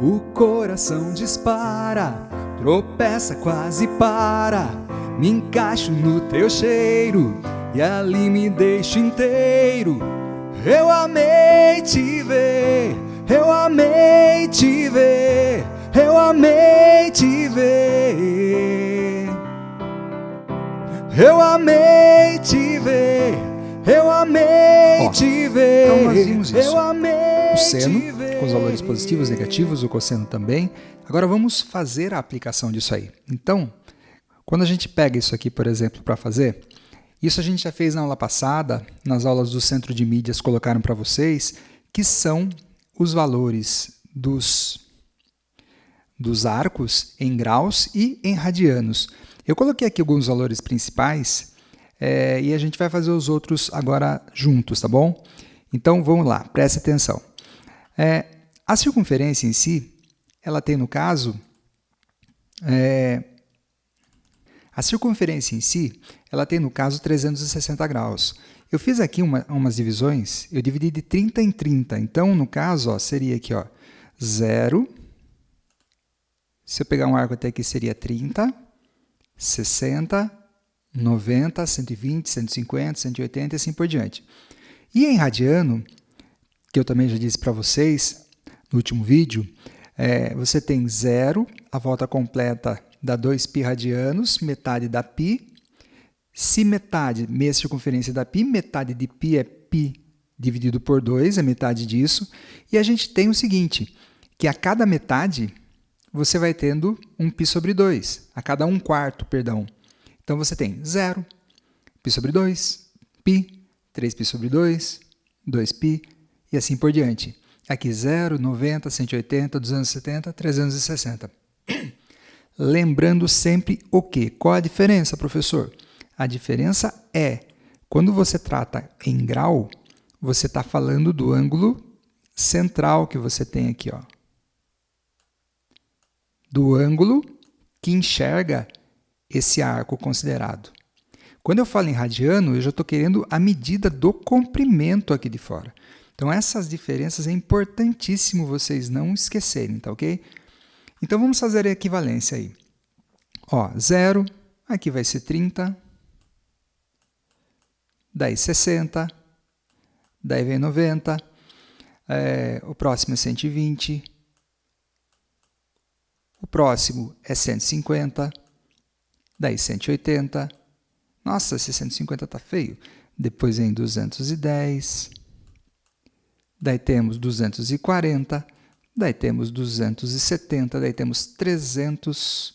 O coração dispara, tropeça, quase para. Me encaixo no teu cheiro e ali me deixo inteiro. Eu amei te ver, eu amei te ver, eu amei te ver. Eu amei te ver, eu amei te ver. Então nós vimos isso. Eu amei o seno, te ver. com os valores positivos, negativos, o cosseno também. Agora vamos fazer a aplicação disso aí. Então, quando a gente pega isso aqui, por exemplo, para fazer, isso a gente já fez na aula passada, nas aulas do Centro de Mídias colocaram para vocês, que são os valores dos arcos em graus e em radianos. Eu coloquei aqui alguns valores principais e a gente vai fazer os outros agora juntos, tá bom? Então vamos lá, preste atenção. A circunferência em si, ela tem no caso, a circunferência em si, ela tem no caso 360 graus. Eu fiz aqui umas divisões, eu dividi de 30 em 30, então no caso ó, seria aqui ó, 0, se eu pegar um arco até aqui seria 30, 60, 90, 120, 150, 180 e assim por diante. E em radiano, que eu também já disse para vocês no último vídeo, você tem 0, a volta completa dá 2π radianos, metade dá π. Se metade, meia circunferência dá π, metade de π é π dividido por 2, é metade disso. E a gente tem o seguinte, que a cada metade você vai tendo um π sobre 2, a cada 1/4, perdão. Então você tem 0, π sobre 2, π, 3π sobre 2, 2π e assim por diante. Aqui 0, 90, 180, 270, 360. Lembrando sempre o quê? Qual a diferença, professor? A diferença é, quando você trata em grau, você está falando do ângulo central que você tem aqui, ó. Do ângulo que enxerga esse arco considerado. Quando eu falo em radiano, eu já estou querendo a medida do comprimento aqui de fora. Então, essas diferenças é importantíssimo vocês não esquecerem, tá ok? Então, vamos fazer a equivalência aí. Ó, 0, aqui vai ser 30, daí 60, daí vem 90, o próximo é 120, o próximo é 150, daí 180, nossa, esse 150 está feio, depois vem 210, daí temos 240, daí temos 270, daí temos 300,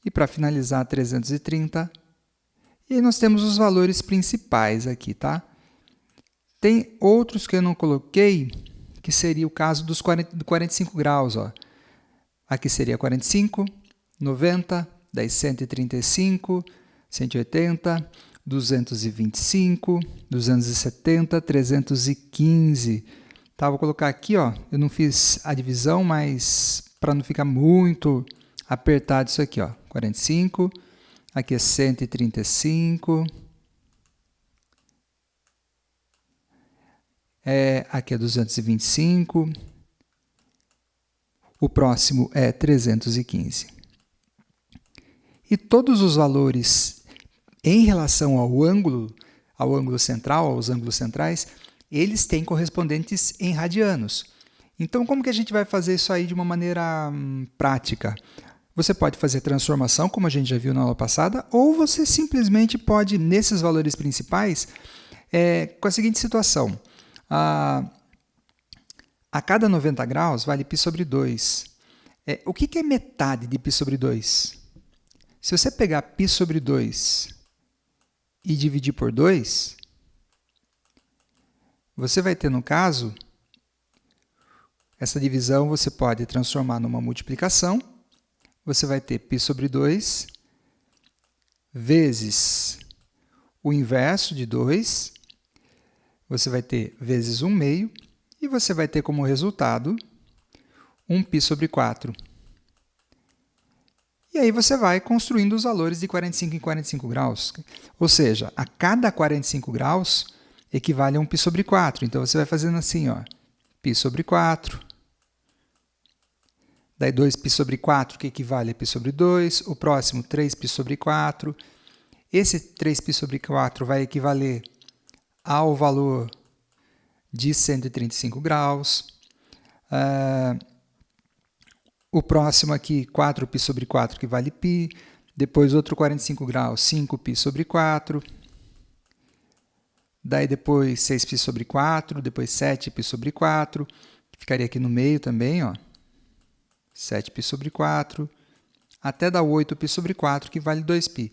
e para finalizar 330, e aí nós temos os valores principais aqui, tá? Tem outros que eu não coloquei, que seria o caso dos 45 graus, ó. Aqui seria 45, 90, daí 135, 180, 225, 270, 315. Tá, vou colocar aqui, ó, eu não fiz a divisão, mas para não ficar muito apertado isso aqui, ó, 45, aqui é 135, aqui é 225, o próximo é 315. E todos os valores em relação ao ângulo central, aos ângulos centrais, eles têm correspondentes em radianos. Então, como que a gente vai fazer isso aí de uma maneira prática? Você pode fazer transformação, como a gente já viu na aula passada, ou você simplesmente pode, nesses valores principais, com a seguinte situação. A cada 90 graus vale π sobre 2. O que é metade de π sobre 2? Se você pegar π sobre 2 e dividir por 2, você vai ter, no caso, essa divisão você pode transformar numa multiplicação. Você vai ter π sobre 2 vezes o inverso de 2, você vai ter vezes 1/2, e você vai ter como resultado 1π sobre 4. E aí você vai construindo os valores de 45 em 45 graus. Ou seja, a cada 45 graus equivale a 1π sobre 4. Então, você vai fazendo assim, ó, π sobre 4, Daí 2π sobre 4, que equivale a π sobre 2. O próximo, 3π sobre 4. Esse 3π sobre 4 vai equivaler ao valor de 135 graus. O próximo aqui, 4π sobre 4, que vale π. Depois, outro 45 graus, 5π sobre 4. Daí, depois, 6π sobre 4. Depois, 7π sobre 4. Que ficaria aqui no meio também, ó. 7π sobre 4. Até dar 8π sobre 4, que vale 2π.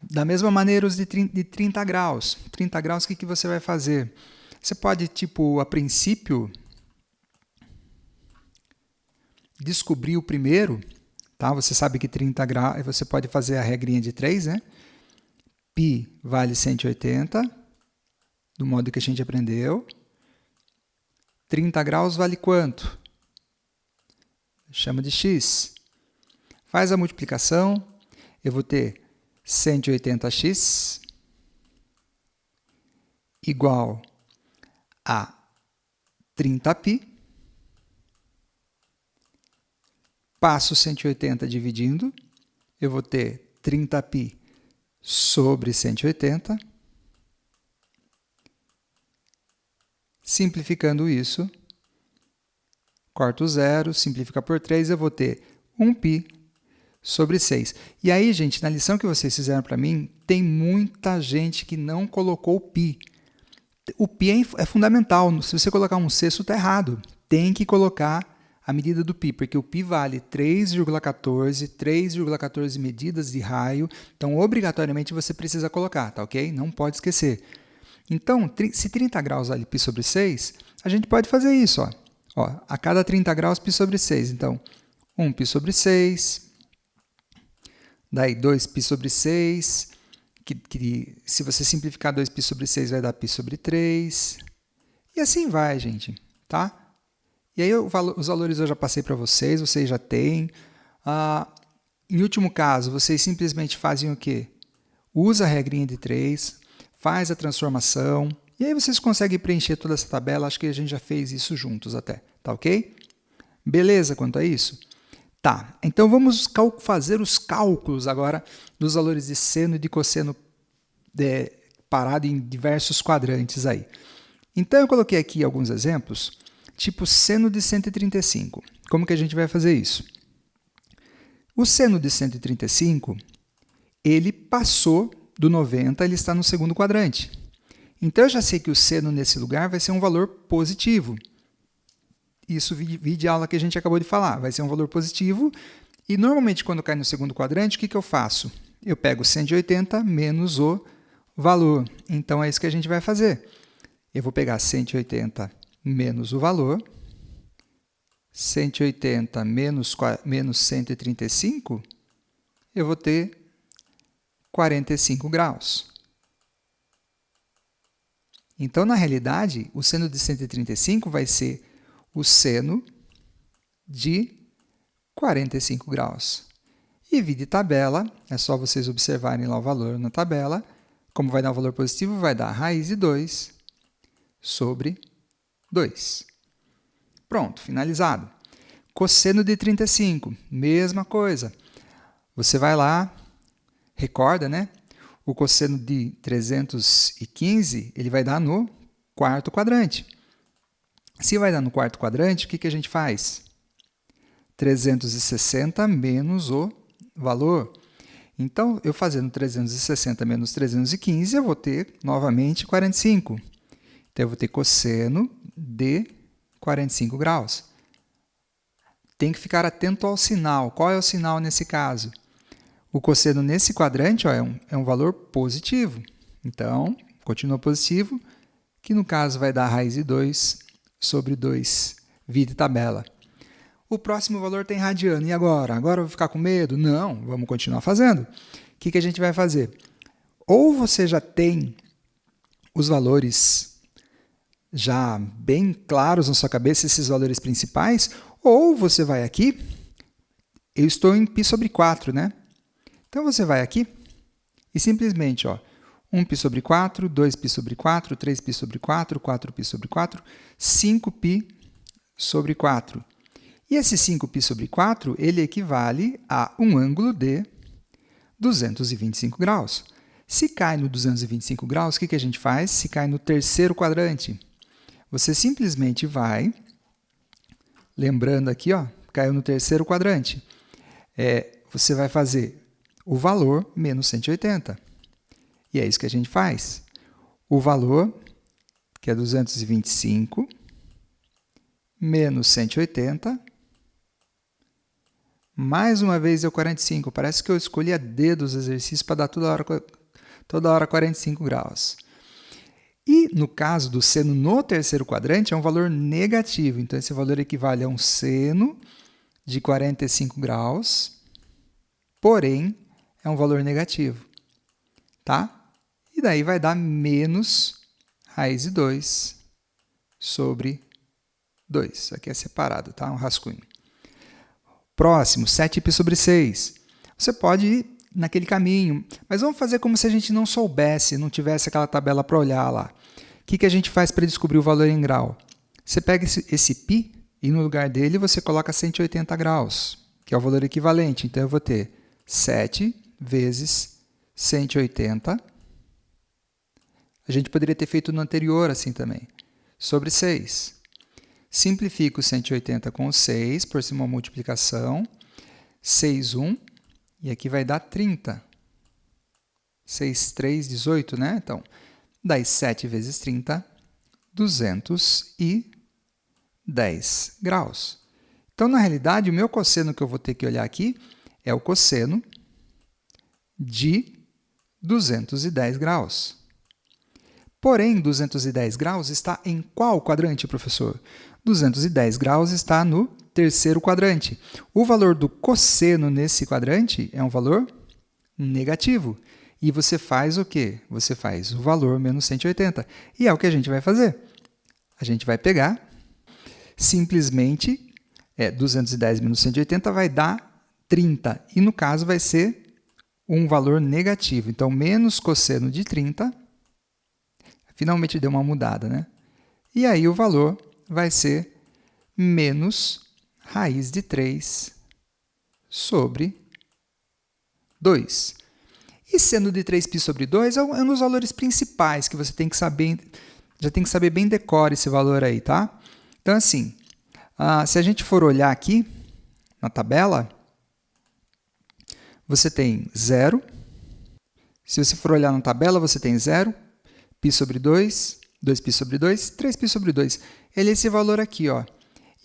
Da mesma maneira, os de 30 graus. 30 graus, o que você vai fazer? Você pode, tipo, a princípio, descobrir o primeiro, tá? Você sabe que 30 graus, você pode fazer a regrinha de 3, né? Π vale 180, do modo que a gente aprendeu. 30 graus vale quanto? Chama de x. Faz a multiplicação, eu vou ter 180x igual a 30π. Passo 180 dividindo, eu vou ter 30π sobre 180. Simplificando isso, corto o zero, simplifica por 3, eu vou ter 1π sobre 6. E aí, gente, na lição que vocês fizeram para mim, tem muita gente que não colocou o π. O π é fundamental. Se você colocar um sexto, está errado. Tem que colocar a medida do π, porque o π vale 3,14 medidas de raio, então obrigatoriamente você precisa colocar, tá ok? Não pode esquecer. Então, se 30 graus vale π sobre 6, a gente pode fazer isso, ó. A cada 30 graus, π sobre 6. Então, 1π sobre 6, daí 2π sobre 6, que se você simplificar 2π sobre 6 vai dar π sobre 3, e assim vai, gente, tá? E aí, os valores eu já passei para vocês já têm. Em último caso, vocês simplesmente fazem o quê? Usa a regrinha de 3, faz a transformação, e aí vocês conseguem preencher toda essa tabela. Acho que a gente já fez isso juntos até, tá ok? Beleza quanto a isso? Tá, então vamos fazer os cálculos agora dos valores de seno e de cosseno parado em diversos quadrantes aí. Então, eu coloquei aqui alguns exemplos. Tipo seno de 135. Como que a gente vai fazer isso? O seno de 135, ele passou do 90, ele está no segundo quadrante. Então, eu já sei que o seno nesse lugar vai ser um valor positivo. Isso vi de aula que a gente acabou de falar. Vai ser um valor positivo. E, normalmente, quando cai no segundo quadrante, o que eu faço? Eu pego 180 menos o valor. Então, é isso que a gente vai fazer. Eu vou pegar 180 menos o valor, 180 menos 135, eu vou ter 45 graus. Então, na realidade, o seno de 135 vai ser o seno de 45 graus. E vi de tabela, é só vocês observarem lá o valor na tabela. Como vai dar um valor positivo, vai dar raiz de 2 sobre 2. Pronto, finalizado. Cosseno de 35, mesma coisa. Você vai lá, recorda, né? O cosseno de 315, ele vai dar no quarto quadrante. Se vai dar no quarto quadrante, o que a gente faz? 360 menos o valor. Então, eu fazendo 360 menos 315, eu vou ter, novamente, 45. Então, eu vou ter cosseno de 45 graus. Tem que ficar atento ao sinal. Qual é o sinal nesse caso? O cosseno nesse quadrante, ó, é um valor positivo. Então, continua positivo, que no caso vai dar raiz de 2 sobre 2, via de tabela. O próximo valor tem radiano. E agora? Agora eu vou ficar com medo? Não, vamos continuar fazendo. O que a gente vai fazer? Ou você já tem os valores já bem claros na sua cabeça, esses valores principais, ou você vai aqui, eu estou em π sobre 4, né? Então, você vai aqui e simplesmente, ó, 1π sobre 4, 2π sobre 4, 3π sobre 4, 4π sobre 4, 5π sobre 4. E esse 5π sobre 4, ele equivale a um ângulo de 225 graus. Se cai no 225 graus, o que a gente faz? Se cai no terceiro quadrante, você simplesmente vai, lembrando aqui, ó, caiu no terceiro quadrante, você vai fazer o valor menos 180. E é isso que a gente faz. O valor, que é 225, menos 180, mais uma vez é o 45. Parece que eu escolhi a D dos exercícios para dar toda hora 45 graus. E no caso do seno no terceiro quadrante, é um valor negativo. Então, esse valor equivale a um seno de 45 graus, porém, é um valor negativo. Tá? E daí vai dar menos raiz de 2 sobre 2. Isso aqui é separado, tá? Um rascunho. Próximo, 7π sobre 6. Você pode ir naquele caminho, mas vamos fazer como se a gente não soubesse, não tivesse aquela tabela para olhar lá. O que a gente faz para descobrir o valor em grau? Você pega esse π e no lugar dele você coloca 180 graus, que é o valor equivalente. Então, eu vou ter 7 vezes 180. A gente poderia ter feito no anterior assim também, sobre 6. Simplifico 180 com 6, por cima uma multiplicação. 6, 1, e aqui vai dar 30. 6, 3, 18, né? Então, daí 7 vezes 30, 210 graus. Então, na realidade, o meu cosseno que eu vou ter que olhar aqui é o cosseno de 210 graus. Porém, 210 graus está em qual quadrante, professor? 210 graus está no terceiro quadrante. O valor do cosseno nesse quadrante é um valor negativo. E você faz o quê? Você faz o valor menos 180. E é o que a gente vai fazer. A gente vai pegar, simplesmente, 210 menos 180 vai dar 30. E, no caso, vai ser um valor negativo. Então, menos cosseno de 30. Finalmente deu uma mudada, né? E aí o valor vai ser menos raiz de 3 sobre 2. E seno de 3π sobre 2 é um dos valores principais que você tem que saber, já tem que saber bem decorar esse valor aí, tá? Então, assim, se a gente for olhar aqui na tabela, você tem 0. Se você for olhar na tabela, você tem 0, π sobre 2, 2π sobre 2, 3π sobre 2. Ele é esse valor aqui, ó.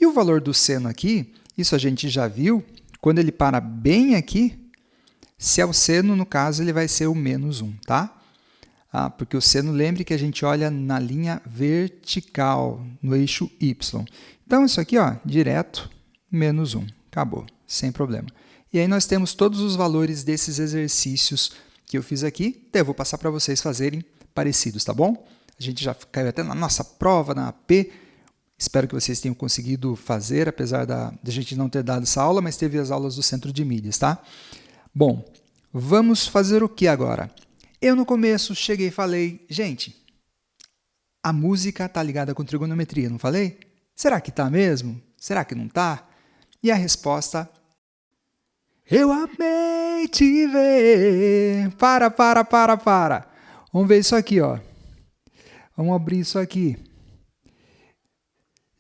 E o valor do seno aqui, isso a gente já viu, quando ele para bem aqui, se é o seno, no caso, ele vai ser o menos 1, tá? Porque o seno, lembre que a gente olha na linha vertical, no eixo Y. Então, isso aqui, ó, direto, menos 1. Acabou, sem problema. E aí nós temos todos os valores desses exercícios que eu fiz aqui. Então, eu vou passar para vocês fazerem parecidos, tá bom? A gente já caiu até na nossa prova, na AP. Espero que vocês tenham conseguido fazer, apesar de a gente não ter dado essa aula, mas teve as aulas do Centro de Mídias, tá? Bom, vamos fazer o que agora? Eu, no começo, cheguei e falei, gente, a música está ligada com trigonometria, não falei? Será que está mesmo? Será que não está? E a resposta, eu amei te ver. Para. Vamos ver isso aqui, ó. Vamos abrir isso aqui.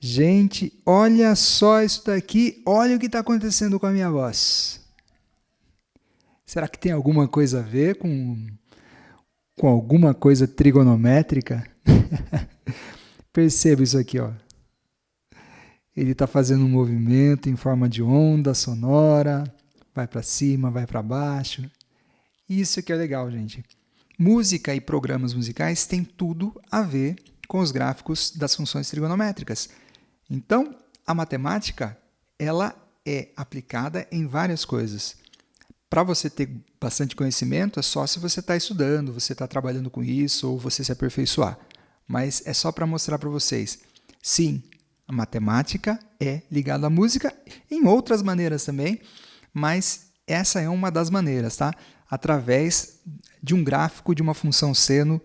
Gente, olha só isso daqui. Olha o que está acontecendo com a minha voz. Será que tem alguma coisa a ver com alguma coisa trigonométrica? Perceba isso aqui, ó. Ele está fazendo um movimento em forma de onda sonora. Vai para cima, vai para baixo. Isso que é legal, gente. Música e programas musicais têm tudo a ver com os gráficos das funções trigonométricas. Então, a matemática, ela é aplicada em várias coisas. Para você ter bastante conhecimento, é só se você está estudando, você está trabalhando com isso, ou você se aperfeiçoar. Mas é só para mostrar para vocês. Sim, a matemática é ligada à música, em outras maneiras também, mas essa é uma das maneiras, tá? Através de um gráfico de uma função seno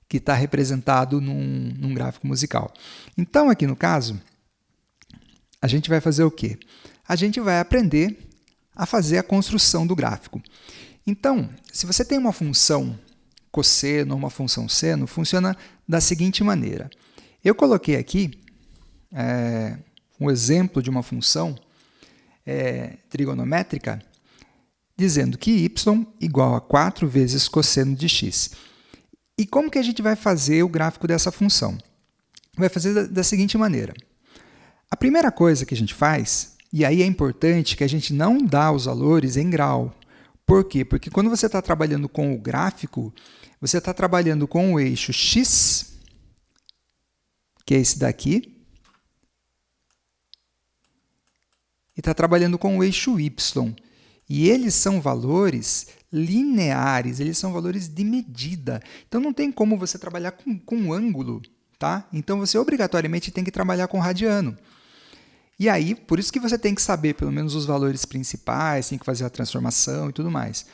que está representado num gráfico musical. Então, aqui no caso, a gente vai fazer o quê? A gente vai aprender a fazer a construção do gráfico. Então, se você tem uma função cosseno ou uma função seno, funciona da seguinte maneira. Eu coloquei aqui um exemplo de uma função trigonométrica dizendo que y igual a 4 vezes cosseno de x. E como que a gente vai fazer o gráfico dessa função? Vai fazer da seguinte maneira. A primeira coisa que a gente faz, e aí é importante que a gente não dá os valores em grau. Por quê? Porque quando você está trabalhando com o gráfico, você está trabalhando com o eixo x, que é esse daqui, e está trabalhando com o eixo y. E eles são valores lineares, eles são valores de medida. Então, não tem como você trabalhar com ângulo, tá? Então, você obrigatoriamente tem que trabalhar com radiano. E aí, por isso que você tem que saber pelo menos os valores principais, tem que fazer a transformação e tudo mais.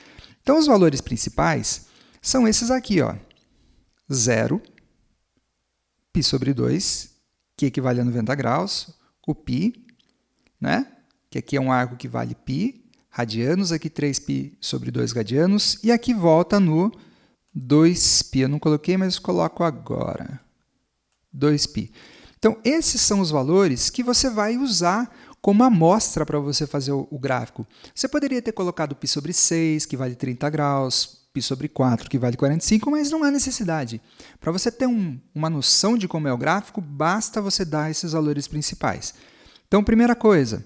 Então, os valores principais são esses aqui, ó. 0, π sobre 2, que equivale a 90 graus, o π, né? Que aqui é um arco que vale π, radianos, aqui 3π sobre 2 radianos, e aqui volta no 2π. Eu não coloquei, mas coloco agora. 2π. Então, esses são os valores que você vai usar como amostra para você fazer o gráfico. Você poderia ter colocado π sobre 6, que vale 30 graus, π sobre 4, que vale 45, mas não há necessidade. Para você ter uma noção de como é o gráfico, basta você dar esses valores principais. Então, primeira coisa,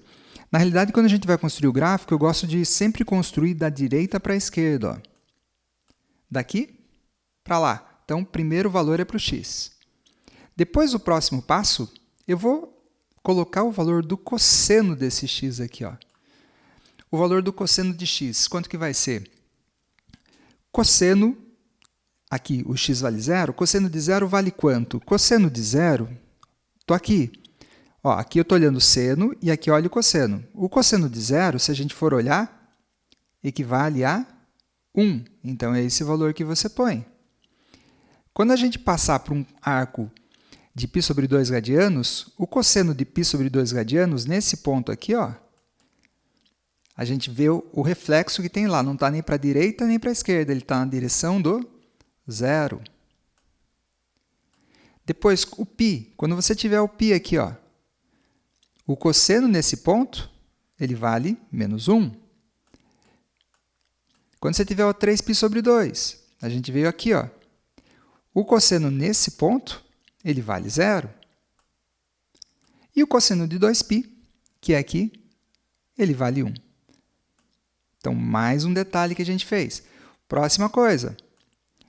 na realidade, quando a gente vai construir o gráfico, eu gosto de sempre construir da direita para a esquerda. Ó. Daqui para lá. Então, o primeiro valor é para o x. Depois, o próximo passo, eu vou colocar o valor do cosseno desse x aqui. Ó. O valor do cosseno de x, quanto que vai ser? Cosseno, aqui o x vale 0, cosseno de 0 vale quanto? Cosseno de 0, estou aqui. Ó, aqui eu estou olhando o seno e aqui eu olho o cosseno. O cosseno de 0, se a gente for olhar, equivale a 1. Então, é esse valor que você põe. Quando a gente passar para um arco de π sobre 2 radianos, o cosseno de π sobre 2 radianos, nesse ponto aqui, ó, a gente vê o reflexo que tem lá. Não está nem para a direita nem para a esquerda, ele está na direção do 0. Depois, o π. Quando você tiver o π aqui, ó, o cosseno nesse ponto, ele vale menos 1. Quando você tiver o 3π sobre 2, a gente veio aqui, ó, o cosseno nesse ponto, ele vale 0. E o cosseno de 2π, que é aqui, ele vale 1. Então, mais um detalhe que a gente fez. Próxima coisa.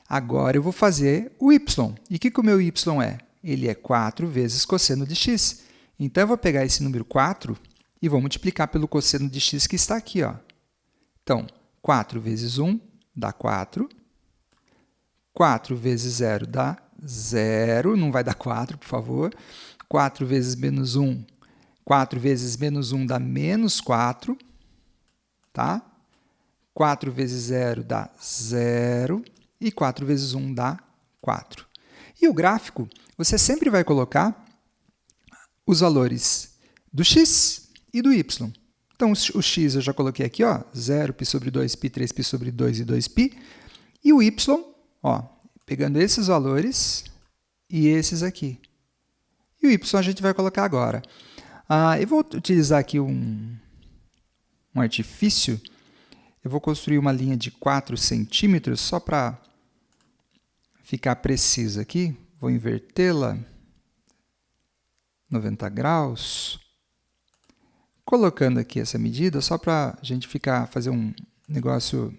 Agora eu vou fazer o y. E o que o meu y é? Ele é 4 vezes cosseno de x. Então, eu vou pegar esse número 4 e vou multiplicar pelo cosseno de x que está aqui. Ó. Então, 4 vezes 1 dá 4. 4 vezes 0 dá 0. Não vai dar 4, por favor. 4 vezes menos 1. 4 vezes menos 1 dá menos 4. Tá? 4 vezes 0 dá 0. E 4 vezes 1 dá 4. E o gráfico, você sempre vai colocar os valores do x e do y. Então, o x eu já coloquei aqui, ó, 0, π sobre 2π, 3π sobre 2 e 2π. E o y, ó, pegando esses valores e esses aqui. E o y a gente vai colocar agora. Eu vou utilizar aqui um artifício. Eu vou construir uma linha de 4 centímetros, só para ficar preciso aqui. Vou invertê-la. 90 graus. Colocando aqui essa medida, só para a gente fazer um negócio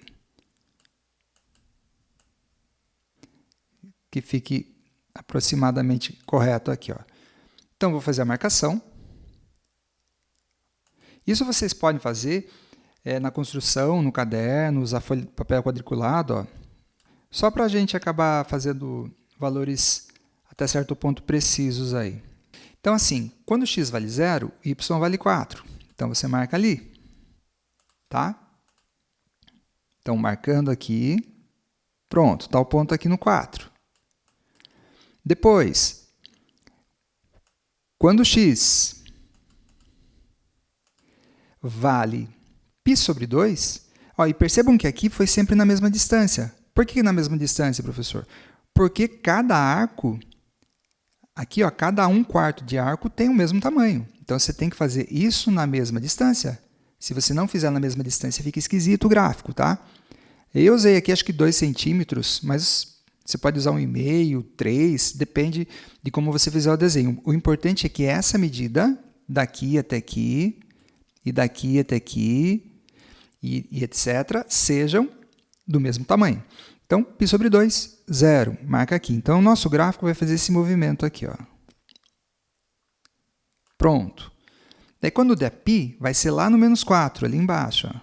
que fique aproximadamente correto aqui. Ó. Então, vou fazer a marcação. Isso vocês podem fazer na construção, no caderno, usar papel quadriculado, ó, só para a gente acabar fazendo valores até certo ponto precisos aí. Então, assim, quando x vale 0, y vale 4. Então, você marca ali. Tá? Então, marcando aqui. Pronto, está o ponto aqui no 4. Depois, quando x vale π sobre 2. Ó, e percebam que aqui foi sempre na mesma distância. Por que na mesma distância, professor? Porque cada arco, aqui, ó, cada 1/4 de arco tem o mesmo tamanho. Então, você tem que fazer isso na mesma distância. Se você não fizer na mesma distância, fica esquisito o gráfico, tá? Eu usei aqui, acho que 2 centímetros, mas você pode usar 1,5, 3, depende de como você fizer o desenho. O importante é que essa medida, daqui até aqui, e daqui até aqui, e etc., sejam do mesmo tamanho. Então, π sobre 2, 0, marca aqui. Então, o nosso gráfico vai fazer esse movimento aqui, ó. Pronto. Daí, quando der π, vai ser lá no -4, ali embaixo. Ó.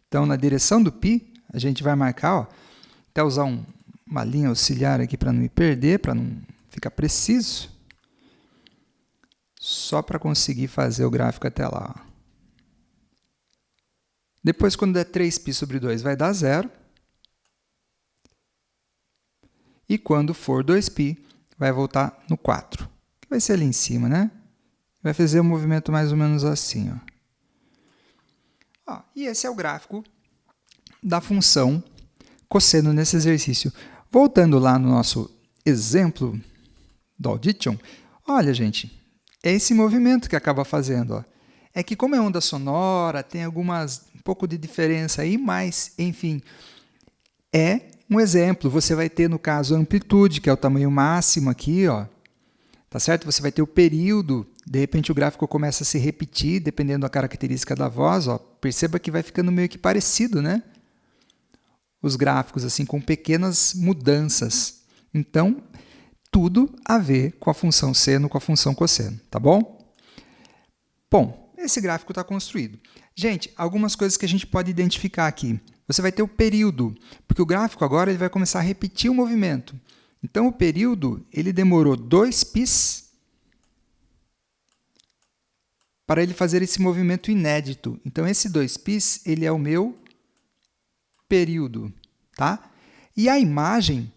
Então, na direção do π, a gente vai marcar, ó, até usar uma linha auxiliar aqui para não me perder, para não ficar preciso, só para conseguir fazer o gráfico até lá. Ó. Depois, quando der 3π sobre 2, vai dar 0. E quando for 2π, vai voltar no 4, que vai ser ali em cima, né? Vai fazer um movimento mais ou menos assim. Ó, e esse é o gráfico da função cosseno nesse exercício. Voltando lá no nosso exemplo do Audition, olha, gente, é esse movimento que acaba fazendo. Ó. É que como é onda sonora, tem um pouco de diferença aí, mas, enfim, é um exemplo. Você vai ter, no caso, a amplitude, que é o tamanho máximo aqui, ó. Tá certo? Você vai ter o período, de repente o gráfico começa a se repetir, dependendo da característica da voz. Ó. Perceba que vai ficando meio que parecido, né? Os gráficos, assim, com pequenas mudanças. Então, tudo a ver com a função seno, com a função cosseno, tá bom? Bom, esse gráfico está construído. Gente, algumas coisas que a gente pode identificar aqui. Você vai ter o período, porque o gráfico agora ele vai começar a repetir o movimento. Então, o período ele demorou 2π para ele fazer esse movimento inédito. Então, esse 2π ele é o meu período. Tá? E a imagem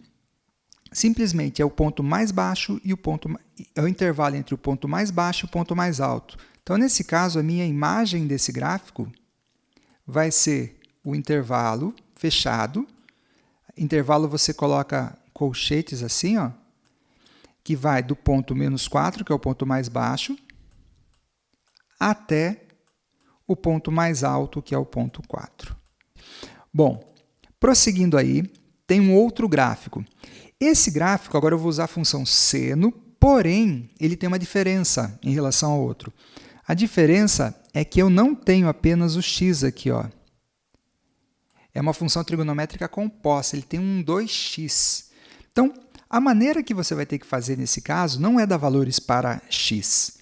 simplesmente é o ponto mais baixo e é o intervalo entre o ponto mais baixo e o ponto mais alto. Então, nesse caso, a minha imagem desse gráfico vai ser o intervalo fechado. Intervalo você coloca colchetes assim, ó, que vai do ponto -4, que é o ponto mais baixo, até o ponto mais alto, que é o ponto 4. Bom, prosseguindo aí, tem um outro gráfico. Esse gráfico, agora eu vou usar a função seno, porém, ele tem uma diferença em relação ao outro. A diferença é que eu não tenho apenas o x aqui, ó. É uma função trigonométrica composta, ele tem um 2x. Então, a maneira que você vai ter que fazer nesse caso não é dar valores para x.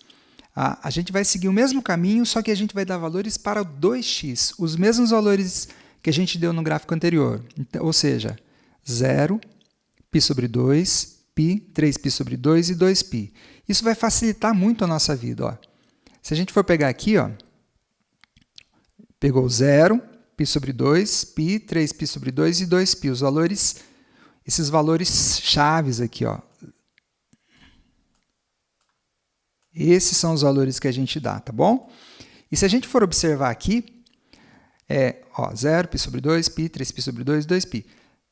A gente vai seguir o mesmo caminho, só que a gente vai dar valores para o 2x, os mesmos valores que a gente deu no gráfico anterior. Então, ou seja, 0, π sobre 2, π, 3π sobre 2 e 2π. Isso vai facilitar muito a nossa vida. Ó. Se a gente for pegar aqui, ó, pegou 0, π sobre 2, π, 3π sobre 2 e 2π. Os valores, esses valores chaves aqui, ó. Esses são os valores que a gente dá, tá bom? E se a gente for observar aqui, 0, π sobre 2, π, 3π sobre 2 e 2π.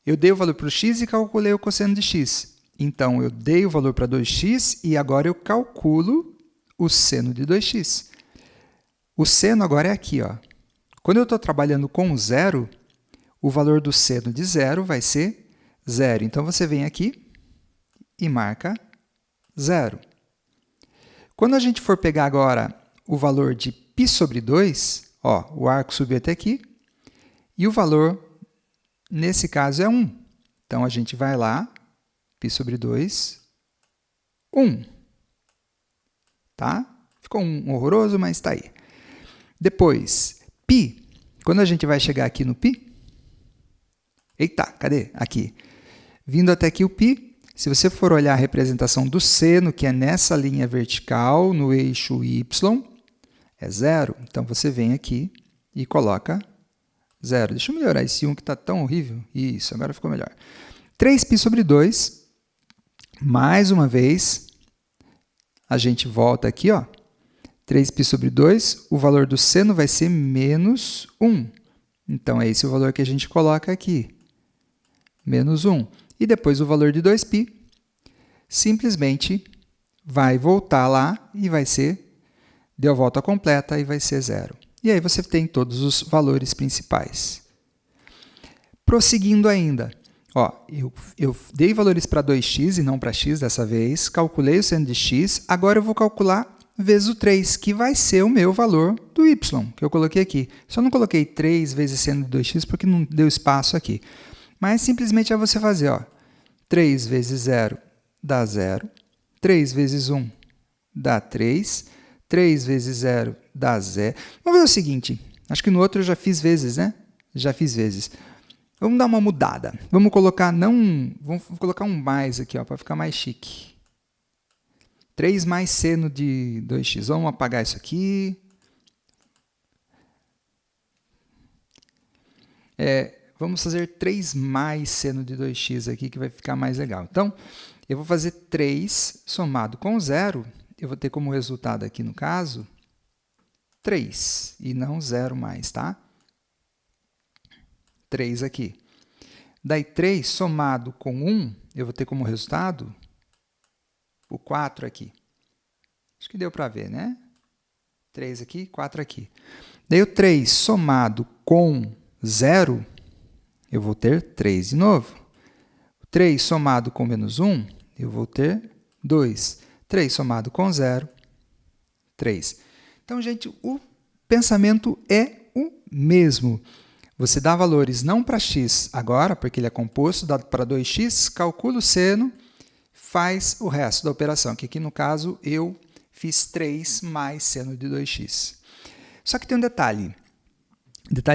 Eu dei o valor para o x e calculei o cosseno de x. Então, eu dei o valor para 2x e agora eu calculo o seno de 2x. O seno agora é aqui, ó. Quando eu estou trabalhando com 0, o valor do seno de 0 vai ser 0. Então, você vem aqui e marca 0. Quando a gente for pegar agora o valor de π sobre 2, ó, o arco subiu até aqui, e o valor, nesse caso, é 1. Então, a gente vai lá, π sobre 2, 1. Tá? Ficou um horroroso, mas está aí. Depois, π, quando a gente vai chegar aqui no π, eita, cadê? Aqui. Vindo até aqui o π, se você for olhar a representação do seno, que é nessa linha vertical, no eixo y, é 0. Então, você vem aqui e coloca 0. Deixa eu melhorar esse 1 que está tão horrível. Isso, agora ficou melhor. 3π sobre 2, mais uma vez, a gente volta aqui, ó. 3π sobre 2, o valor do seno vai ser menos 1. Então, é esse o valor que a gente coloca aqui, menos 1. E depois o valor de 2π, simplesmente vai voltar lá e vai ser, deu a volta completa e vai ser 0. E aí você tem todos os valores principais. Prosseguindo ainda, ó, eu dei valores para 2x e não para x dessa vez, calculei o seno de x, agora eu vou calcular vezes o 3, que vai ser o meu valor do y, que eu coloquei aqui. Só não coloquei 3 vezes seno de 2x porque não deu espaço aqui. Mas simplesmente é você fazer, ó, 3 vezes 0 dá 0, 3 vezes 1 dá 3, 3 vezes 0 dá 0. Vamos ver o seguinte, acho que no outro eu já fiz vezes, né? Já fiz vezes. Vamos dar uma mudada. Vamos colocar vamos colocar um mais aqui, para ficar mais chique. 3 mais seno de 2x. Vamos apagar isso aqui. Vamos fazer 3 mais seno de 2x aqui, que vai ficar mais legal. Então, eu vou fazer 3 somado com 0. Eu vou ter como resultado aqui, no caso, 3 e não 0 mais, tá? 3 aqui. Daí, 3 somado com 1, eu vou ter como resultado o 4 aqui. Acho que deu para ver, né? 3 aqui, 4 aqui. Daí, o 3 somado com 0, eu vou ter 3 de novo. 3 somado com menos 1, eu vou ter 2. 3 somado com 0, 3. Então, gente, o pensamento é o mesmo. Você dá valores não para x agora, porque ele é composto, dado para 2x, calcula o seno, faz o resto da operação, que aqui no caso eu fiz 3 mais seno de 2x. Só que tem um detalhe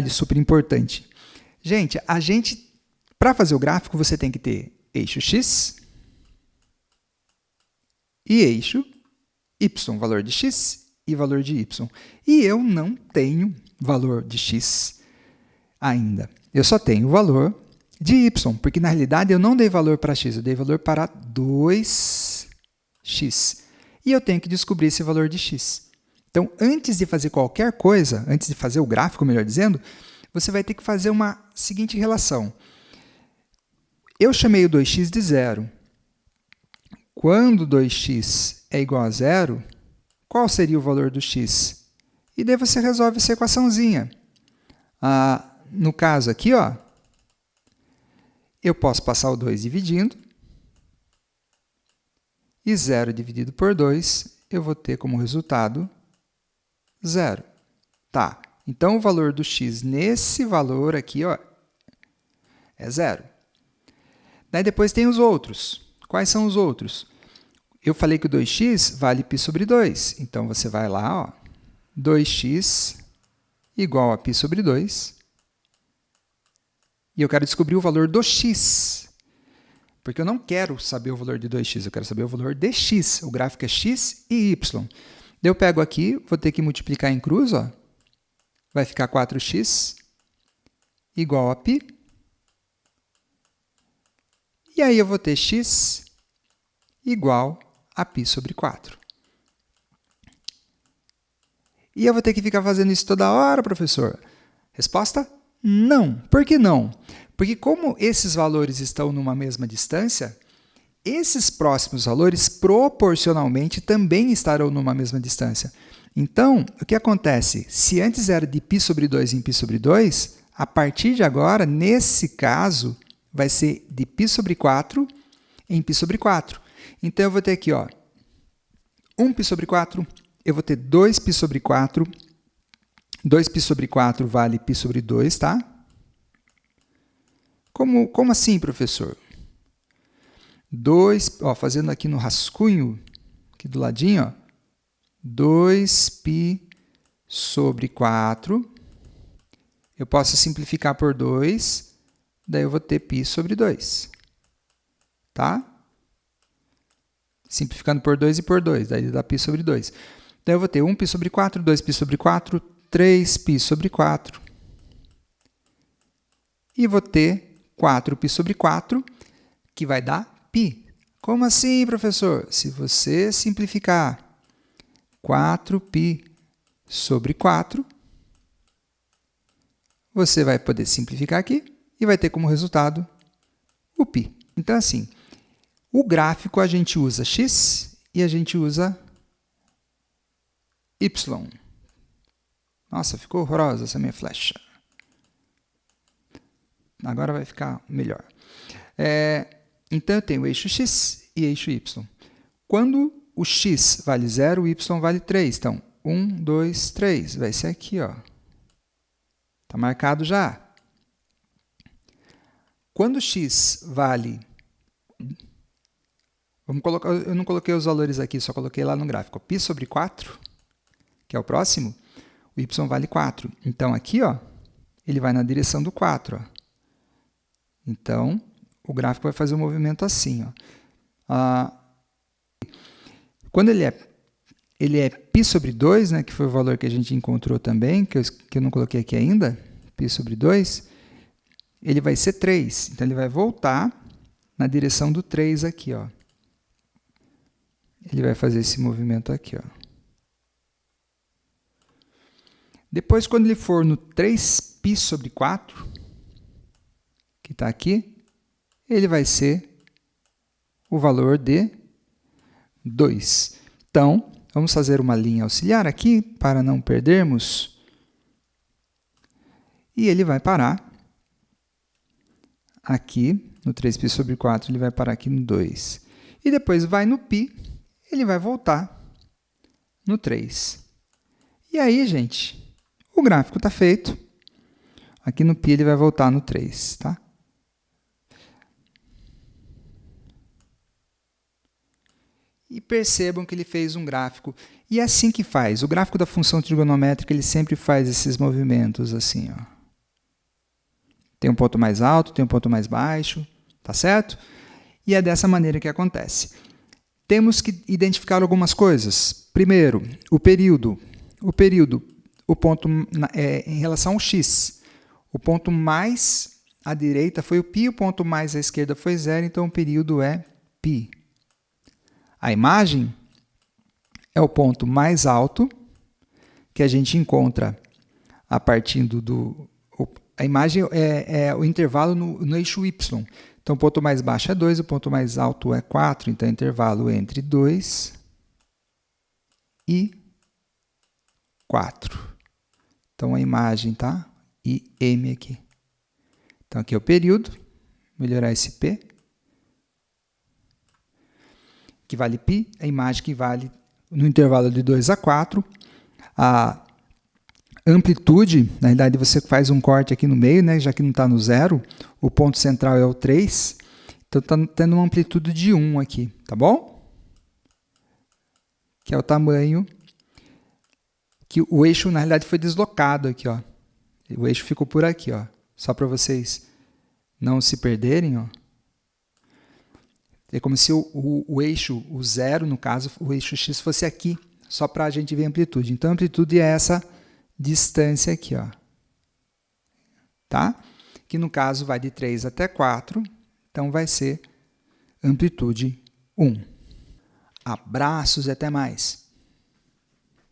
super importante. Gente, para fazer o gráfico, você tem que ter eixo x e eixo y, valor de x e valor de y. E eu não tenho valor de x ainda. Eu só tenho o valor de y, porque na realidade eu não dei valor para x, eu dei valor para 2x. E eu tenho que descobrir esse valor de x. Então, antes de fazer qualquer coisa, antes de fazer o gráfico, melhor dizendo, você vai ter que fazer uma seguinte relação. Eu chamei o 2x de 0. Quando 2x é igual a 0, qual seria o valor do x? E daí você resolve essa equaçãozinha. No caso aqui, ó, eu posso passar o 2 dividindo, e 0 dividido por 2, eu vou ter como resultado 0. Tá, então o valor do x nesse valor aqui, ó, é 0. Daí depois tem os outros. Quais são os outros? Eu falei que o 2x vale π sobre 2. Então, você vai lá, ó, 2x igual a π sobre 2. E eu quero descobrir o valor do x. Porque eu não quero saber o valor de 2x, eu quero saber o valor de x. O gráfico é x e y. Daí eu pego aqui, vou ter que multiplicar em cruz, ó. Vai ficar 4x igual a π. E aí eu vou ter x igual a π sobre 4. E eu vou ter que ficar fazendo isso toda hora, professor? Resposta? Não. Por que não? Porque como esses valores estão numa mesma distância, esses próximos valores proporcionalmente também estarão numa mesma distância. Então, o que acontece? Se antes era de π sobre 2 em π sobre 2, a partir de agora, nesse caso, vai ser de π sobre 4 em π sobre 4. Então, eu vou ter aqui, ó, 1π sobre 4, eu vou ter 2π sobre 4, 2π sobre 4 vale π sobre 2, tá? Como assim, professor? Fazendo aqui no rascunho, aqui do ladinho, ó, 2π sobre 4, eu posso simplificar por 2, daí eu vou ter π sobre 2, tá? Simplificando por 2 e por 2, daí dá π sobre 2. Então, eu vou ter 1π sobre 4, 2π sobre 4, 3π sobre 4. E vou ter 4π sobre 4, que vai dar π. Como assim, professor? Se você simplificar 4π sobre 4. Você vai poder simplificar aqui e vai ter como resultado o π. Então, assim, o gráfico a gente usa x e a gente usa y. Nossa, ficou horrorosa essa minha flecha. Agora vai ficar melhor. Então, eu tenho o eixo x e eixo y. Quando o x vale 0, o y vale 3. Então, 1, 2, 3. Vai ser aqui, ó. Está marcado já. Quando o x vale... Vamos colocar, eu não coloquei os valores aqui, só coloquei lá no gráfico. Π sobre 4, que é o próximo, o y vale 4. Então, aqui, ó, ele vai na direção do 4. Ó. Então, o gráfico vai fazer um movimento assim. Ó. Quando ele é π sobre 2, né, que foi o valor que a gente encontrou também, que eu não coloquei aqui ainda, π sobre 2, ele vai ser 3. Então, ele vai voltar na direção do 3 aqui. Ó. Ele vai fazer esse movimento aqui. Ó. Depois, quando ele for no 3π sobre 4, que está aqui, ele vai ser o valor de 2. Então, vamos fazer uma linha auxiliar aqui, para não perdermos. E ele vai parar aqui, no 3π sobre 4, ele vai parar aqui no 2. E depois vai no π, ele vai voltar no 3. E aí, gente, o gráfico está feito. Aqui no π ele vai voltar no 3, tá? E percebam que ele fez um gráfico. E é assim que faz. O gráfico da função trigonométrica, ele sempre faz esses movimentos assim, ó. Tem um ponto mais alto, tem um ponto mais baixo, tá certo? E é dessa maneira que acontece. Temos que identificar algumas coisas. Primeiro, o período. O ponto em relação ao x. O ponto mais à direita foi o π, o ponto mais à esquerda foi 0, então o período é π. A imagem é o ponto mais alto que a gente encontra a partir do... A imagem é o intervalo no eixo y. Então, o ponto mais baixo é 2, o ponto mais alto é 4. Então, é o intervalo entre 2 e 4. Então, a imagem, tá? E M aqui. Então, aqui é o período. Melhorar esse P. Que vale π. A imagem que vale no intervalo de 2 a 4. A amplitude, na realidade, você faz um corte aqui no meio, né? Já que não está no 0. O ponto central é o 3. Então, está tendo uma amplitude de 1 aqui, tá bom? Que é o tamanho que o eixo, na realidade, foi deslocado aqui, ó. O eixo ficou por aqui, ó. Só para vocês não se perderem, ó. É como se o eixo, o 0, no caso, o eixo x fosse aqui, só para a gente ver a amplitude. Então, a amplitude é essa distância aqui, ó. Tá? Que, no caso, vai de 3 até 4, então vai ser amplitude 1. Abraços e até mais!